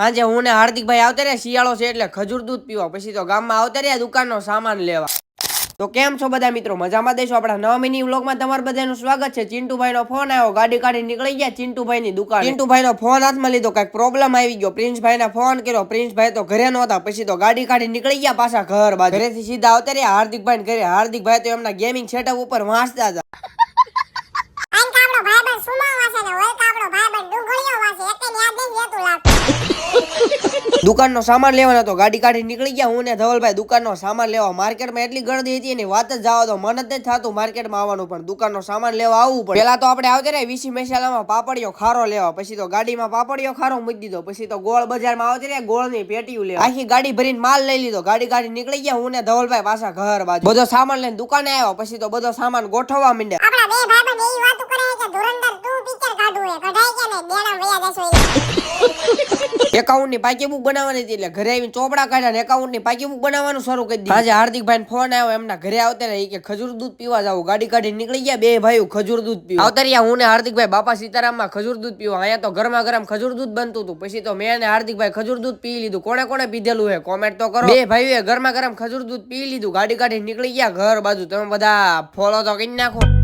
સાંજે હું ને હાર્દિકભાઈ આવતા રહ્યા, શિયાળો છે એટલે ખજૂર દૂધ પીવા. પછી તો ગામમાં આવતા રહ્યા દુકાનનો સામાન લેવા. તો કેમ છો બધા મિત્રો, મજામાં દેશો? આપણા નવા મિની વ્લોગમાં તમારું બધાનું સ્વાગત છે. ચિંટુભાઈ નો ફોન આવ્યો, ગાડી કાઢી નીકળી ગયા ચિંટુભાઈ ની દુકાન. ચિંટુભાઈ નો ફોન હાથમાં લીધો, કઈક પ્રોબ્લેમ આવી ગયો. પ્રિન્સભાઈ ને ફોન કર્યો, પ્રિન્સભાઈ તો ઘરે નહોતા. પછી તો ગાડી કાઢી નીકળી ગયા પાછા ઘર બાજુ. ઘરેથી સીધા આવતા રહ્યા હાર્દિકભાઈ ને ઘરે. હાર્દિકભાઈ તો એમના ગેમિંગ સેટઅપ ઉપર વાંચતા હતા. દુકાનનો સામાન લેવાનો હતો, ગાડી કાઢી નીકળી ગયા હું ને ધવલભાઈ દુકાનનો સામાન લેવા. માર્કેટમાં એટલી ગળદી હતી એની વાત જ જવા દો, મન જ નથી થતું માર્કેટમાં આવવાનું, પણ દુકાનનો સામાન લેવા આવવું પડે. પેલા તો આપણે આવતા રહ્યા વીસી મસાલામાં પાપડીઓ ખારો લેવા. પછી તો ગાડીમાં પાપડીઓ ખારો મૂકી દીધો. પછી તો ગોળ બજારમાં આવતા રહ્યા ગોળની પેટીઓ લેવા. આખી ગાડી ભરીને માલ લઈ લીધો. ગાડી કાઢી નીકળી ગયા હું ને ધવલભાઈ પાછા ઘર બાજુ. બધો સામાન લઈને દુકાને આવ્યો. પછી તો બધો સામાન ગોઠવવા માંડ્યા. આપણા બે ભાઈબંધ એવી વાતો કરે કે ધુરંધર 2 પિક્ચર કાઢવું હે, કઢાઈ કે ને દેણા વયા જશો. એકાઉન્ટ ની પાકી બુક બનાવવાની હતી એટલે ઘરે આવીને ચોપડા કાઢ્યા ને એકાઉન્ટ ની પાકી બુક બનાવવાનું શરૂ કરી દીધું. આજે હાર્દિકભાઈ ફોન આવ્યો, એમના ઘરે આવતા રહ્યા કે ખજૂર દૂધ પીવા જાવ. ગાડી કાઢી નીકળી ગયા બે ભાઈઓ ખજૂર દૂધ પીવા. આવતા રહ્યા હું ને હાર્દિકભાઈ બાપા સીતારામમાં ખજૂર દૂધ પીવા. અહીંયા તો ગરમા ગરમ ખજૂર દૂધ બનતું હતું. પછી તો મેં અને હાર્દિકભાઈ ખજૂર દૂધ પી લીધું. કોણે કોણે પીધેલું હે કોમેન્ટ તો કરો. બે ભાઈઓએ ગરમા ગરમ ખજૂર દૂધ પી લીધું. ગાડી કાઢી નીકળી ગયા ઘર બાજુ. તમે બધા ફોલો તો કરી નાખો.